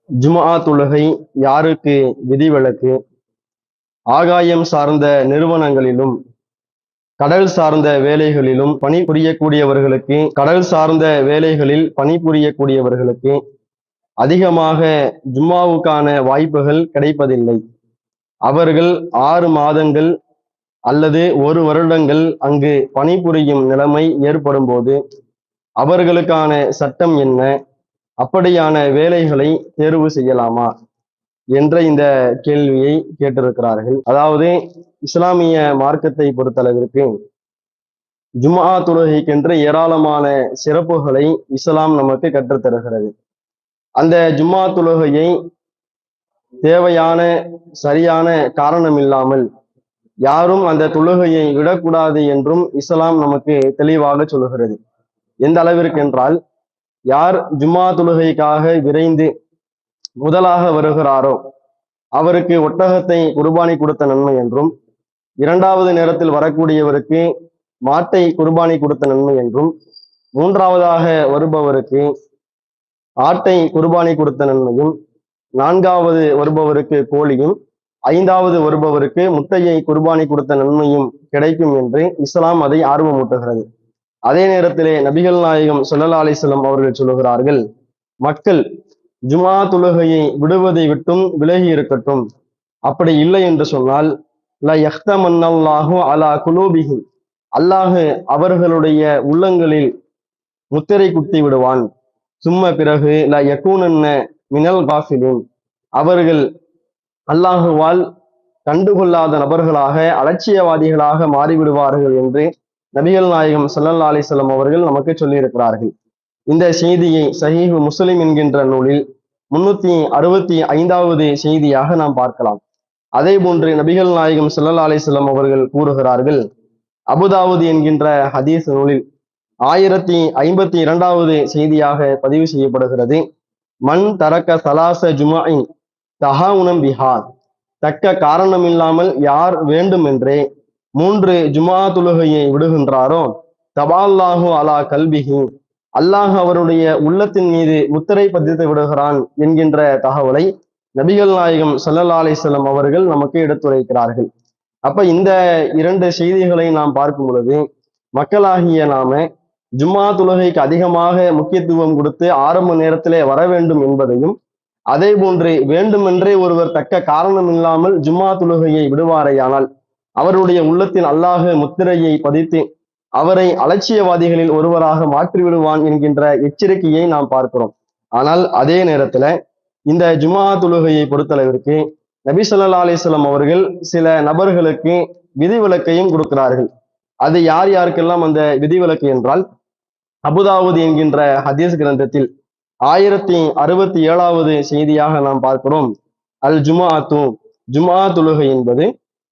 ஜும்ஆ தொழுகை யாருக்கு விதிவிலக்கு? ஆகாயம் சார்ந்த நிறுவனங்களிலும் கடல் சார்ந்த வேலைகளிலும் பணிபுரியக்கூடியவர்களுக்கு, கடல் சார்ந்த வேலைகளில் பணிபுரியக்கூடியவர்களுக்கு அதிகமாக ஜும்மாவுக்கான வாய்ப்புகள் கிடைப்பதில்லை. அவர்கள் 6 மாதங்கள் அல்லது 1 வருடங்கள் அங்கு பணிபுரியும் நிலைமை ஏற்படும் போது அவர்களுக்கான சட்டம் என்ன? அப்படியான வேலைகளை தேர்வு செய்யலாமா என்ற இந்த கேள்வியை கேட்டிருக்கிறார்கள். அதாவது இஸ்லாமிய மார்க்கத்தை பொறுத்தளவிற்கு ஜும்ஆ தொழுகைக்கென்று ஏராளமான சிறப்புகளை இஸ்லாம் நமக்கு கற்றுத்தருகிறது. அந்த ஜும்ஆ தொழுகையை தேவையான சரியான காரணம் இல்லாமல் யாரும் அந்த தொழுகையை விடக்கூடாது என்றும் இஸ்லாம் நமக்கு தெளிவாக சொல்லுகிறது. எந்த அளவிற்கு என்றால், யார் ஜும்ஆ தொழுகைக்காக விரைந்து முதலாக வருகிறாரோ அவருக்கு ஒட்டகத்தை குர்பானி கொடுத்த நன்மை என்றும், 2வது நேரத்தில் வரக்கூடியவருக்கு மாட்டை குர்பானி கொடுத்த நன்மை என்றும், 3வதாக வருபவருக்கு ஆட்டை குர்பானி கொடுத்த நன்மையும், 4வது வருபவருக்கு கோழியும், 5வது வருபவருக்கு முட்டையை குர்பானி கொடுத்த நன்மையும் கிடைக்கும் என்று இஸ்லாம் அதை ஆர்வமூட்டுகிறது. அதே நேரத்திலே நபிகள் நாயகம் ஸல்லல்லாஹு அலைஹி வஸல்லம் அவர்கள் சொல்லுகிறார்கள், மக்கள் ஜும்ஆ தொழுகையை விடுவதை விட்டும் விலகி இருக்கட்டும். அப்படி இல்லை என்று சொன்னால் ல யஹ்தமன்னல்லாஹு அலா குலூபிஹிம், அல்லாஹ் அவர்களுடைய உள்ளங்களில் முத்திரை குத்தி விடுவான். சும்ம பிறகு ல யகூனன்ன மினல் காஃபிலின், அவர்கள் அல்லாஹுவால் கண்டுகொள்ளாத நபர்களாக, அலட்சியவாதிகளாக மாறிவிடுவார்கள் என்று நபிகள் நாயகம் ஸல்லல்லாஹு அலைஹி வஸல்லம் அவர்கள் நமக்கு சொல்லியிருக்கிறார்கள். இந்த செய்தியை சஹீஹ் முஸ்லிம் என்கின்ற நூலில் 365வது செய்தியாக நாம் பார்க்கலாம். அதே போன்று நபிகள் நாயகம் ஸல்லல்லாஹு அலைஹி வஸல்லம் அவர்கள் கூறுகிறார்கள், அபுதாவுத் என்கின்ற ஹதீஸ் நூலில் 1052வது செய்தியாக பதிவு செய்யப்படுகிறது, மன் தரக்க சலாச ஜும்ஆஇன் தஹாவுனம் பிஹா, தக்க காரணமில்லாமல் யார் வேண்டுமென்றே 3 ஜும்ஆ தொழுகையை விடுகின்றாரோ தபால்லாஹு அலா கல்பிஹி, அல்லாஹ் அவருடைய உள்ளத்தின் மீது முத்திரை பதித்து விடுகிறான் என்கின்ற தகவலை நபிகள் நாயகம் ஸல்லல்லாஹு அலைஹி வஸல்லம் அவர்கள் நமக்கு எடுத்துரைக்கிறார்கள். அப்ப இந்த 2 செய்திகளை நாம் பார்க்கும் பொழுது மக்களாகிய நாம ஜும்ஆ தொழுகைக்கு அதிகமாக முக்கியத்துவம் கொடுத்து ஆரம்ப நேரத்திலே வர வேண்டும் என்பதையும், அதே போன்று வேண்டுமென்றே ஒருவர் தக்க காரணம் இல்லாமல் ஜும்ஆ தொழுகையை விடுவாரையானால் அவருடைய உள்ளத்தில் அல்லாஹ் முத்திரையை பதித்து அவரை அலட்சியவாதிகளில் ஒருவராக மாற்றி விடுவான் என்கின்ற எச்சரிக்கையை நாம் பார்க்கிறோம். ஆனால் அதே நேரத்துல இந்த ஜும்ஆ தொழுகையை பொறுத்தளவிற்கு நபி ஸல்லல்லாஹு அலைஹி வஸல்லம் அவர்கள் சில நபர்களுக்கு விதிவிலக்கையும் கொடுக்கிறார்கள். அது யார் யாருக்கெல்லாம் அந்த விதிவிலக்கு என்றால், அபுதாவுத் என்கின்ற ஹதீஸ் கிரந்தத்தில் 1067வது செய்தியாக நாம் பார்க்கிறோம், அல் ஜும்ஆத்து, ஜும்ஆ தொழுகை என்பது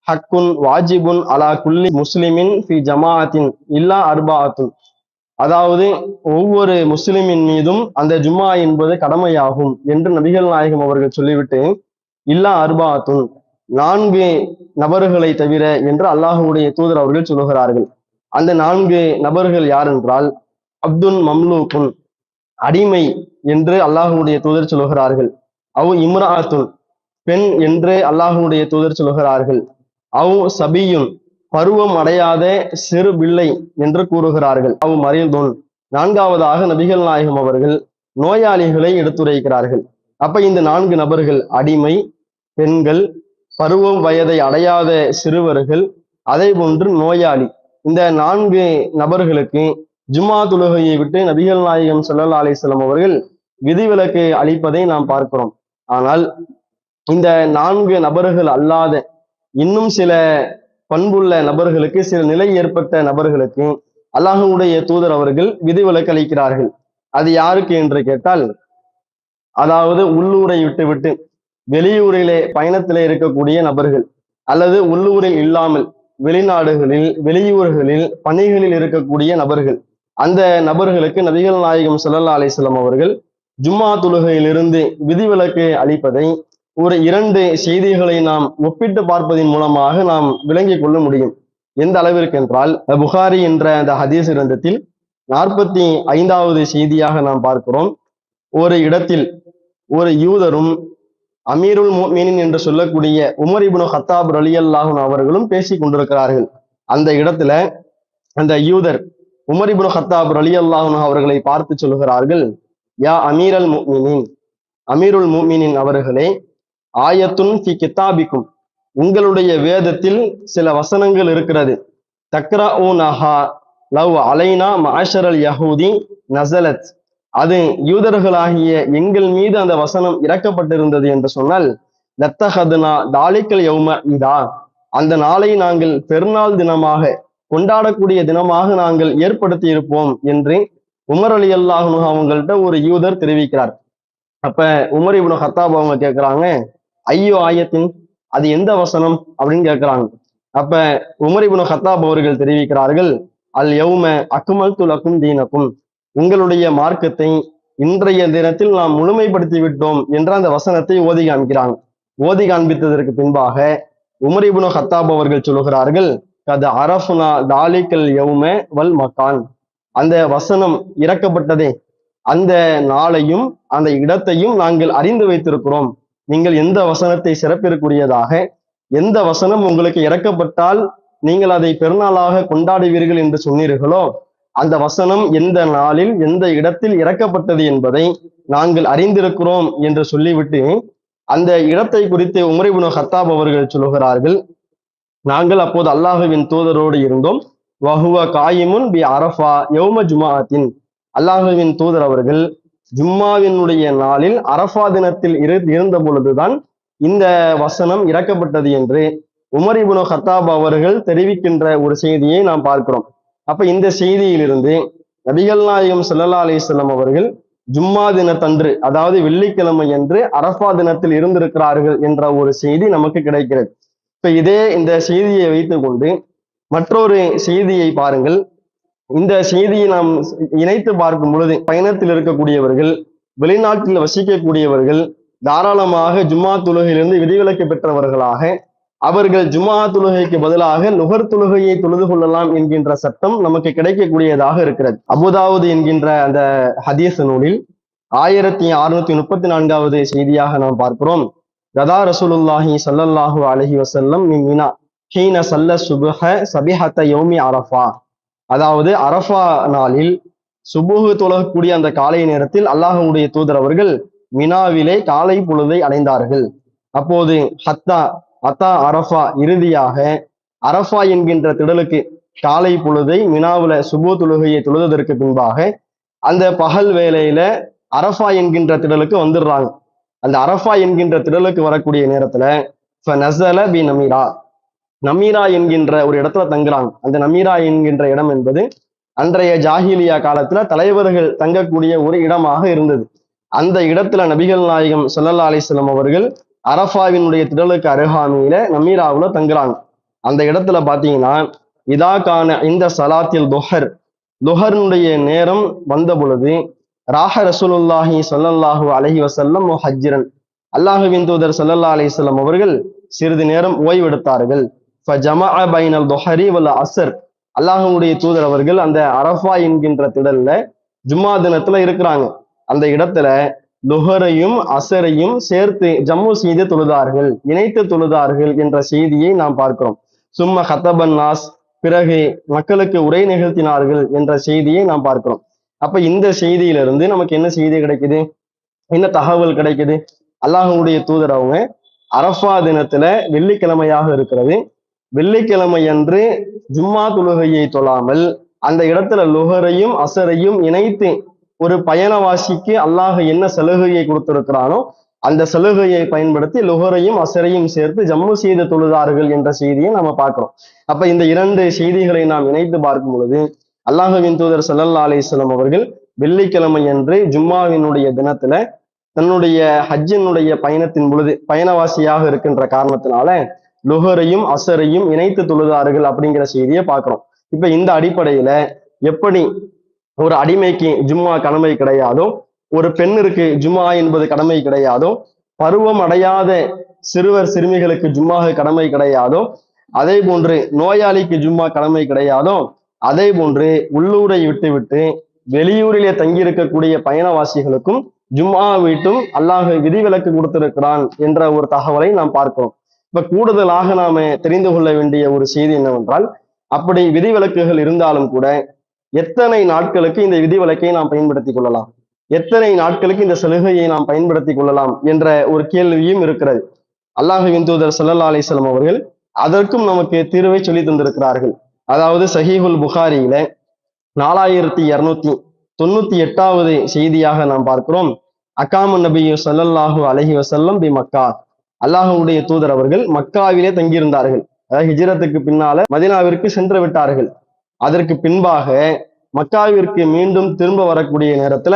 ஹக்குன் வாஜிபுன் அலா குல்லி முஸ்லிமின் ஃபி ஜமாஅத்தின் இல்லா அர்பாஅத்துன், அதாவது ஒவ்வொரு முஸ்லிமின் மீதும் அந்த ஜும்ஆ என்பது கடமையாகும் என்று நபிகள் நாயகம் அவர்கள் சொல்லிவிட்டு, இல்லா அர்பாஅத்துன், 4 நபர்களை தவிர என்று அல்லாஹ்வுடைய தூதர் அவர்கள் சொல்லுகிறார்கள். அந்த 4 நபர்கள் யார் என்றால், அப்துன் மம்லூக்குன், அடிமை என்று அல்லாஹ்வுடைய தூதர் சொல்லுகிறார்கள். அவ் இம்ராஅத்துன், பெண் என்று அல்லாஹ்வுடைய தூதர் சொல்லுகிறார்கள். அவ் சபியுன், பருவம் அடையாத சிறு பிள்ளை என்று கூறுகிறார்கள். அவ் மரீதுன், 4வதாக நபிகள் நாயகம் அவர்கள் நோயாளிகளை எடுத்துரைக்கிறார்கள். அப்ப இந்த 4 நபர்கள், அடிமை, பெண்கள், பருவம் வயதை அடையாத சிறுவர்கள், அதே போன்று நோயாளி, இந்த 4 நபர்களுக்கு ஜும்ஆ தொழுகையை விட்டு நபிகள் நாயகம் ஸல்லல்லாஹு அலைஹி வஸல்லம் அவர்கள் விதிவிலக்கு அளிப்பதை நாம் பார்க்கிறோம். ஆனால் இந்த 4 நபர்கள் அல்லாத இன்னும் சில பண்புள்ள நபர்களுக்கு, சில நிலை ஏற்பட்ட நபர்களுக்கு அல்லாஹ்வுடைய தூதர் அவர்கள் விதிவிலக்கு அளிக்கிறார்கள். அது யாருக்கு என்று கேட்டால், அதாவது உள்ளூரை விட்டுவிட்டு வெளியூரிலே பயணத்திலே இருக்கக்கூடிய நபர்கள், அல்லது உள்ளூரில் இல்லாமல் வெளிநாடுகளில் வெளியூர்களில் பணிகளில் இருக்கக்கூடிய நபர்கள், அந்த நபர்களுக்கு நபிகள் நாயகம் ஸல்லல்லாஹு அலைஹி வஸல்லம் அவர்கள் ஜும்ஆ தொழுகையிலிருந்து விதிவிலக்கு அளிப்பதை ஒரு 2 செய்திகளை நாம் ஒப்பிட்டு பார்ப்பதன் மூலமாக நாம் விளங்கிக் கொள்ள முடியும். எந்த அளவிற்கு என்றால், புகாரி என்ற அந்த ஹதீஸ் கிரந்தத்தில் 45வது செய்தியாக நாம் பார்க்கிறோம், ஒரு இடத்தில் ஒரு யூதரும் அமீருல் முஃமினீன் என்று சொல்லக்கூடிய உமர் இப்னு கத்தாப் ரலியல்லாஹு அன்ஹு அவர்களும் பேசிக் கொண்டிருக்கிறார்கள். அந்த இடத்துல அந்த யூதர் உமர் இப்னு கத்தாப் ரலியல்லாஹு அன்ஹு அவர்களை பார்த்து சொல்கிறார்கள், யா அமீரல் முஃமினீன், அமீருல் முஃமினீன் அவர்களே, ஆயத்துன் ஃபி கிதாபிக்கும், உங்களுடைய வேதத்தில் சில வசனங்கள் இருக்கிறது. தக்ரஊனஹா லவ் அலைனா மஅஷரல் யஹூதி நஸலத், அது யூதர்களாகிய எங்கள் மீது அந்த வசனம் இறக்கப்பட்டிருந்தது என்று சொன்னால், லத்தஹதுனா தாலிக்கல் யௌம இதா, அந்த நாளை நாங்கள் பெருநாள் தினமாக கொண்டாடக்கூடிய தினமாக நாங்கள் ஏற்படுத்தி இருப்போம் என்று உமர் ரலியல்லாஹு அன்ஹு அவங்கள்ட்ட ஒரு யூதர் தெரிவிக்கிறார். அப்ப உமர் இப்னு கத்தாப் அவங்க கேட்கிறாங்க, ஐயோ ஆயத்தின், அது எந்த வசனம் அப்படின்னு கேட்கிறாங்க. அப்ப உமர் இப்னு கத்தாப் அவர்கள் தெரிவிக்கிறார்கள், அல் யௌம அக்மல்து லக்கும் தீனக்கும், உங்களுடைய மார்க்கத்தை இன்றைய தினத்தில் நாம் முழுமைப்படுத்தி விட்டோம் என்ற அந்த வசனத்தை ஓதி காண்பிக்கிறாங்க. ஓதி காண்பித்ததற்கு பின்பாக உமர் இப்னு கத்தாப் அவர்கள் சொல்லுகிறார்கள், கத் அரஃப்னா தாலிக்கல் யௌம வல் மக்கான், அந்த வசனம் இறக்கப்பட்டதே அந்த நாளையும் அந்த இடத்தையும் நாங்கள் அறிந்து வைத்திருக்கிறோம். நீங்கள் எந்த வசனத்தை சிறப்பிற்குரியதாக, எந்த வசனம் உங்களுக்கு இறக்கப்பட்டால் நீங்கள் அதை பெருநாளாக கொண்டாடுவீர்கள் என்று சொன்னீர்களோ, அந்த வசனம் எந்த நாளில் எந்த இடத்தில் இறக்கப்பட்டது என்பதை நாங்கள் அறிந்திருக்கிறோம் என்று சொல்லிவிட்டு அந்த இடத்தை குறித்து உமர் இப்னு கத்தாப் அவர்கள் சொல்லுகிறார்கள், நாங்கள் அப்போது அல்லாஹுவின் தூதரோடு இருந்தோம். வஹுவ காயிமுன் பி அரஃபா யௌம ஜுமாஅத்தின், அல்லாஹுவின் தூதர் அவர்கள் ஜும்மாவினுடைய நாளில் அரஃபா தினத்தில் இருந்த பொழுதுதான் இந்த வசனம் இறக்கப்பட்டது என்று உமர் இப்னு கத்தாப் அவர்கள் தெரிவிக்கின்ற ஒரு செய்தியை நாம் பார்க்கிறோம். அப்ப இந்த செய்தியிலிருந்து நபிகள் நாயகம் ஸல்லல்லாஹு அலைஹி வஸல்லம் அவர்கள் ஜும்மா தினத்தன்று, அதாவது வெள்ளிக்கிழமை அன்று அரஃபா தினத்தில் இருந்திருக்கிறார்கள் என்ற ஒரு செய்தி நமக்கு கிடைக்கிறது. இப்ப இந்த செய்தியை வைத்துக் கொண்டு மற்றொரு செய்தியை பாருங்கள். இந்த செய்தியை நாம் இணைத்து பார்க்கும் பொழுது, பயணத்தில் இருக்கக்கூடியவர்கள், வெளிநாட்டில் வசிக்கக்கூடியவர்கள் தாராளமாக ஜும்மா தொழுகையிலிருந்து விதிவிலக்கு பெற்றவர்களாக அவர்கள் ஜும்மா தொழுகைக்கு பதிலாக நுகர் தொழுகையை தொழுது கொள்ளலாம் என்கின்ற சட்டம் நமக்கு கிடைக்கக்கூடியதாக இருக்கிறது. அபுதாவுத் என்கின்ற அந்த ஹதீஸ் நூலில் 1634வது செய்தியாக நாம் பார்க்கிறோம், கதா ரசூலுல்லாஹி ஸல்லல்லாஹு அலைஹி வஸல்லம் மின் மினா ஹீன ஸல்ல சுப்ஹ சபிஹத யௌமி அரஃபா, அதாவது அரஃபா நாளில் சுபுஹ் தொழக்கூடிய அந்த காலை நேரத்தில் அல்லாஹ்வுடைய தூதர் அவர்கள் மினாவிலே காலை பொழுதை அடைந்தார்கள். அப்போது அத்தா அரஃபா, இறுதியாக அரஃபா என்கின்ற திடலுக்கு காலை பொழுதை மினாவுல சுபு தொழுகையை தொழுதற்கு பின்பாக அந்த பகல் வேளையில அரஃபா என்கின்ற திடலுக்கு வந்துடுறாங்க. அந்த அரஃபா என்கின்ற திடலுக்கு வரக்கூடிய நேரத்துல ஃபநஸல பி நமீரா, நமீரா என்கின்ற ஒரு இடத்துல தங்குறாங்க. அந்த நமீரா என்கின்ற இடம் என்பது அன்றைய ஜாஹிலியா காலத்துல தலைவர்கள் தங்கக்கூடிய ஒரு இடமாக இருந்தது. அந்த இடத்துல நபிகள் நாயகம் ஸல்லல்லாஹு அலைஹி வஸல்லம் அவர்கள் அரஃபாவினுடைய திடலுக்கு அருகாமையில நமீராவுல தங்குறாங்க. அந்த இடத்துல பாத்தீங்கன்னா, இதாக்கான இந்த சலாத்தில் துஹருடைய நேரம் வந்த பொழுது ராஹ ரசூலுல்லாஹி ஸல்லல்லாஹு அலைஹி வஸல்லம் முஹஜ்ஜிரன், அல்லாஹுவின் தூதர் ஸல்லல்லாஹு அலைஹி வஸல்லம் அவர்கள் சிறிது நேரம் ஓய்வெடுத்தார்கள். ஃபஜமஅ பைனல் துஹரி வல் அஸ்ர், அல்லாஹ்வுடைய தூதர் அவர்கள் அந்த அரஃபா என்கின்ற திடல்ல ஜும்மா தினத்துல இருக்கிறாங்க. அந்த இடத்துல லுஹரையும் அசரையும் சேர்த்து ஜம்மு செய்து தொழுதார்கள், இணைத்து தொழுதார்கள் என்ற செய்தியை நாம் பார்க்கிறோம். சும்ம ஹத்தபன் நாஸ், பிறகு மக்களுக்கு உரை நிகழ்த்தினார்கள் என்ற செய்தியை நாம் பார்க்கிறோம். அப்ப இந்த செய்தியிலிருந்து நமக்கு என்ன செய்தி கிடைக்குது, என்ன தகவல் கிடைக்குது? அல்லாஹ்வுடைய தூதர் அவங்க அரஃபா தினத்துல வெள்ளிக்கிழமையாக இருக்கிறது, வெள்ளிக்கிழமை அன்று ஜும்மா தொழுகையை தொழாமல் அந்த இடத்துல லுஹரையும் அசரையும் இணைத்து ஒரு பயணவாசிக்கு அல்லாஹ் என்ன சலுகையை கொடுத்திருக்கிறானோ அந்த சலுகையை பயன்படுத்தி லுஹரையும் அசரையும் சேர்த்து ஜம்மு செய்து தொழுதார்கள் என்ற செய்தியை நம்ம பார்க்கிறோம். அப்ப இந்த இரண்டு செய்திகளை நாம் இணைத்து பார்க்கும் பொழுது அல்லாஹ்வின் தூதர் ஸல்லல்லாஹு அலைஹி வஸல்லம் அவர்கள் வெள்ளிக்கிழமை அன்று ஜும்மாவினுடைய தினத்துல தன்னுடைய ஹஜ்ஜினுடைய பயணத்தின் பொழுது பயணவாசியாக இருக்கின்ற காரணத்தினால லுஹரையும் அசரையும் இணைத்து தொழுதார்கள் அப்படிங்கிற செய்தியை பார்க்கிறோம். இப்ப இந்த அடிப்படையில எப்படி ஒரு அடிமைக்கு ஜும்மா கடமை கிடையாதோ, ஒரு பெண்ணிற்கு ஜும்மா என்பது கடமை கிடையாதோ, பருவம் அடையாத சிறுவர் சிறுமிகளுக்கு ஜும்மா கடமை கிடையாதோ, அதே போன்று நோயாளிக்கு ஜும்மா கடமை கிடையாதோ, அதே போன்று உள்ளூரை விட்டுவிட்டு வெளியூரிலே தங்கியிருக்கக்கூடிய பயணவாசிகளுக்கும் ஜும்ஆ வீட்டும் அல்லாஹ் விதிவிலக்கு கொடுத்திருக்கிறான் என்ற ஒரு தகவலை நாம் பார்க்கிறோம். இப்ப கூடுதலாக நாம தெரிந்து கொள்ள வேண்டிய ஒரு செய்தி என்னவென்றால், அப்படி விதிவிலக்குகள் இருந்தாலும் கூட எத்தனை நாட்களுக்கு இந்த விதிவிலக்கை நாம் பயன்படுத்திக் கொள்ளலாம், எத்தனை நாட்களுக்கு இந்த சலுகையை நாம் பயன்படுத்திக் கொள்ளலாம் என்ற ஒரு கேள்வியும் இருக்கிறது. அல்லாஹ்வின் தூதர் ஸல்லல்லாஹு அலைஹி வஸல்லம் அவர்கள் அதற்கும் நமக்கு தீர்வை சொல்லி தந்திருக்கிறார்கள். அதாவது சஹீஹுல் புகாரியில 4298வது செய்தியாக நாம் பார்க்கிறோம். அகாம நபியு ஸல்லல்லாஹு அலைஹி வஸல்லம் பி மக்கா, அல்லாஹ்வுடைய தூதர் அவர்கள் மக்காவிலே தங்கியிருந்தார்கள். அதாவது ஹிஜ்ரத்துக்கு பின்னால மதீனாவிற்கு சென்று விட்டார்கள். அதற்கு பின்பாக மக்காவிற்கு மீண்டும் திரும்ப வரக்கூடிய நேரத்துல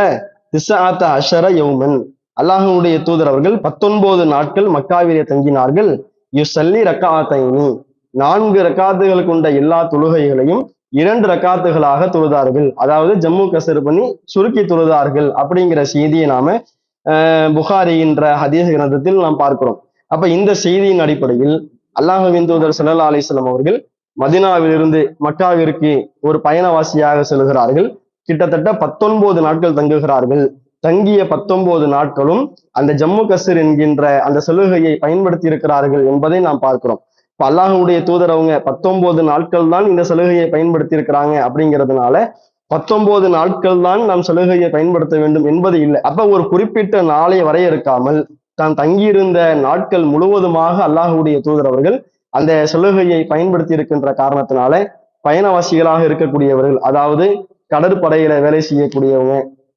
திஸ்ஆத்த அஷர யௌமன், அல்லாஹ்வுடைய தூதர் அவர்கள் 19 நாட்கள் மக்காவிலே தங்கினார்கள். யுஸல்லி ரக்அத்தைனி, 4 ரக்காத்துகள் கொண்ட எல்லா தொழுகைகளையும் 2 ரக்காத்துகளாக தொழுதார்கள். அதாவது ஜம்மு கசர் பண்ணி சுருக்கி தொழுதார்கள் அப்படிங்கிற செய்தியை நாம புகாரி என்ற ஹதீஸ் கிரந்தத்தில் நாம் பார்க்கிறோம். அப்ப இந்த செய்தியின் அடிப்படையில் அல்லாஹ்வின் தூதர் ஸல்லல்லாஹு அலைஹி வஸல்லம் அவர்கள் மதீனாவிலிருந்து மக்காவிற்கு ஒரு பயணவாசியாக செல்கிறார்கள். கிட்டத்தட்ட 19 நாட்கள் தங்குகிறார்கள். தங்கிய 19 நாட்களும் அந்த ஜம்மு கசர் என்கின்ற அந்த சலுகையை பயன்படுத்தி இருக்கிறார்கள் என்பதை நாம் பார்க்கிறோம். இப்ப அல்லாஹ்வுடைய தூதர் அவங்க 19 நாட்கள் தான் இந்த சலுகையை பயன்படுத்தி இருக்கிறாங்க அப்படிங்கிறதுனால 19 நாட்கள் தான் நாம் சலுகையை பயன்படுத்த வேண்டும் என்பது இல்லை. அப்ப ஒரு குறிப்பிட்ட நாளை வரையறுக்காமல் தான் தங்கியிருந்த நாட்கள் முழுவதுமாக அல்லாஹ்வுடைய தூதர் அவர்கள் அந்த சலுகையை பயன்படுத்தி இருக்கின்ற காரணத்தினால பயணவாசிகளாக இருக்கக்கூடியவர்கள், அதாவது கடற்படையில வேலை செய்யக்கூடியவங்க,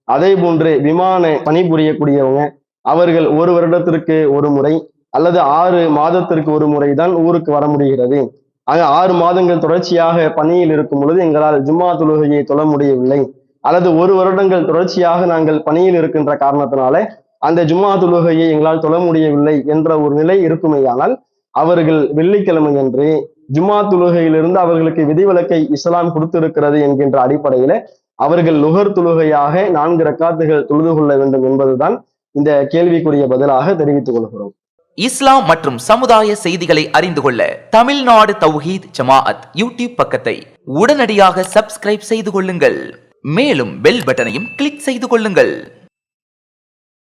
அதே போன்று விமான பணிபுரியக்கூடியவங்க, அவர்கள் ஒரு வருடத்திற்கு ஒரு முறை அல்லது 6 மாதத்திற்கு ஒரு முறை தான் ஊருக்கு வர முடிகிறது. ஆக 6 மாதங்கள் தொடர்ச்சியாக பணியில் இருக்கும் பொழுது எங்களால் ஜும்மா தொழுகையை தொழ முடியவில்லை, அல்லது 1 வருடங்கள் தொடர்ச்சியாக நாங்கள் பணியில் இருக்கின்ற காரணத்தினால அந்த ஜும்மா தொழுகையை எங்களால் தொழ முடியவில்லை என்ற ஒரு நிலை இருக்குமேயானால் அவர்கள் வெள்ளிக்கிழமை அன்று ஜும்மா தொழுகையிலிருந்து அவர்களுக்கு விதிவிலக்கை இஸ்லாம் கொடுத்திருக்கிறது என்கின்ற அடிப்படையில அவர்கள் லுகர் தொழுகையாக 4 ரக்காத்துகள் தொழுது கொள்ள வேண்டும் என்பதுதான் இந்த கேள்விக்குரிய பதிலாக தெரிவித்துக் கொள்கிறோம். இஸ்லாம் மற்றும் சமுதாய செய்திகளை அறிந்து கொள்ள தமிழ்நாடு தௌஹீத் ஜமாஅத் யூடியூப் பக்கத்தை உடனடியாக சப்ஸ்கிரைப் செய்து கொள்ளுங்கள். மேலும் பெல் பட்டனையும் கிளிக் செய்து கொள்ளுங்கள்.